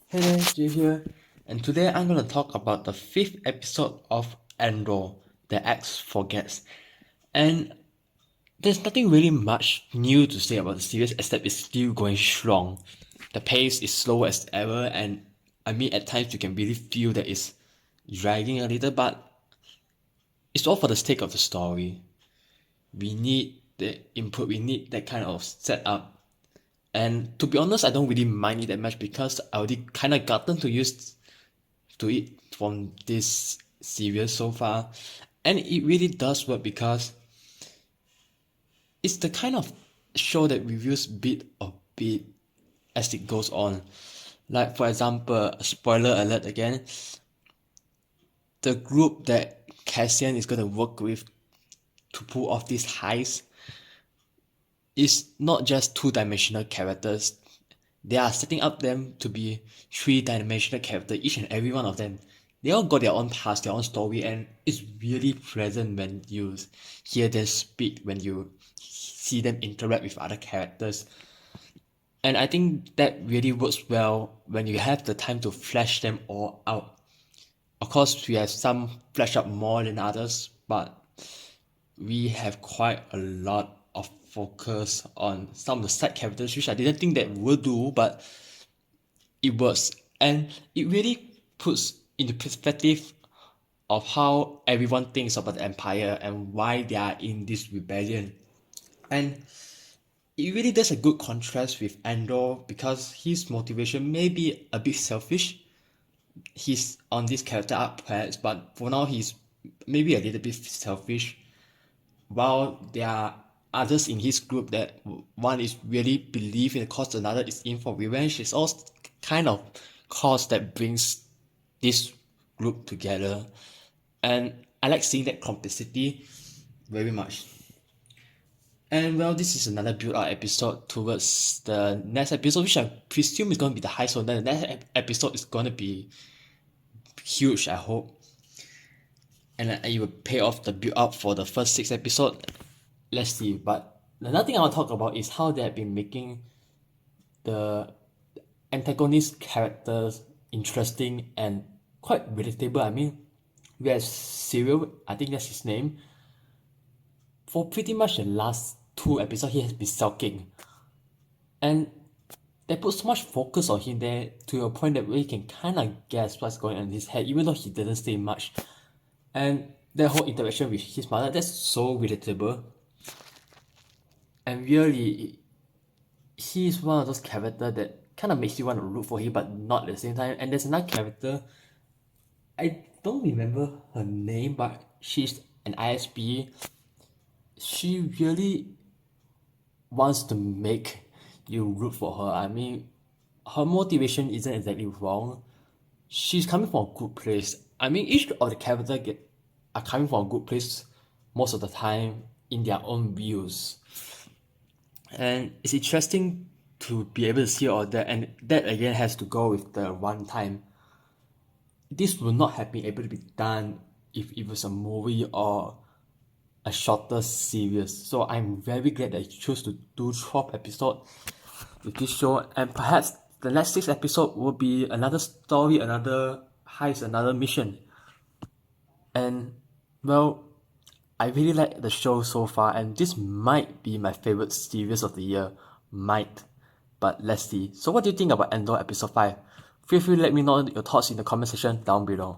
Hey there, Jay here, and today I'm going to talk about the fifth episode of Andor, The Axe Forgets. And there's nothing really much new to say about the series except it's still going strong. The pace is slow as ever, and I mean, at times you can really feel that it's dragging a little, but it's all for the sake of the story. We need the input, we need that kind of setup. And to be honest, I don't really mind it that much because I already kind of gotten to it from this series so far, and it really does work because it's the kind of show that reveals bit of bit as it goes on. Like for example, spoiler alert again, the group that Cassian is gonna work with to pull off this heist is not just two-dimensional characters. They are setting up them to be three-dimensional characters, each and every one of them. They all got their own past, their own story, and it's really pleasant when you hear them speak, when you see them interact with other characters. And I think that really works well when you have the time to flesh them all out. Of course, we have some flesh out more than others, but we have quite a lot of focus on some of the side characters, which I didn't think that would do, but it works. And it really puts into perspective of how everyone thinks about the Empire and why they are in this rebellion. And it really does a good contrast with Andor because his motivation may be a bit selfish. He's on this character arc perhaps, but for now he's maybe a little bit selfish. While there are others in his group that one is really believe in the cause, another is in for revenge. It's all kind of cause that brings this group together, and I like seeing that complicity very much. And well, this is another build-up episode towards the next episode, which I presume is going to be the high. So then the next episode is going to be huge, I hope. And it will pay off the build-up for the first 6 episodes. Let's see. But another thing I want to talk about is how they have been making the antagonist characters interesting and quite relatable. I mean, we have Cyril, I think that's his name. For pretty much the last 2 episodes, he has been sulking. And they put so much focus on him there to a point that we can kind of guess what's going on in his head, even though he doesn't say much. And that whole interaction with his mother, that's so relatable. And really, he is one of those characters that kind of makes you want to root for him, but not at the same time. And there's another character, I don't remember her name, but she's an ISB. She really wants to make you root for her. I mean, her motivation isn't exactly wrong. She's coming from a good place. I mean, each of the characters are coming from a good place most of the time in their own views. And it's interesting to be able to see all that, and that again has to go with the runtime. This would not have been able to be done if it was a movie or a shorter series. So I'm very glad that you chose to do 12 episodes with this show, and perhaps the next 6 episodes will be another story, another heist, another mission. And well, I really like the show so far, and this might be my favorite series of the year. Might. But let's see. So what do you think about Andor episode 5? Feel free to let me know your thoughts in the comment section down below.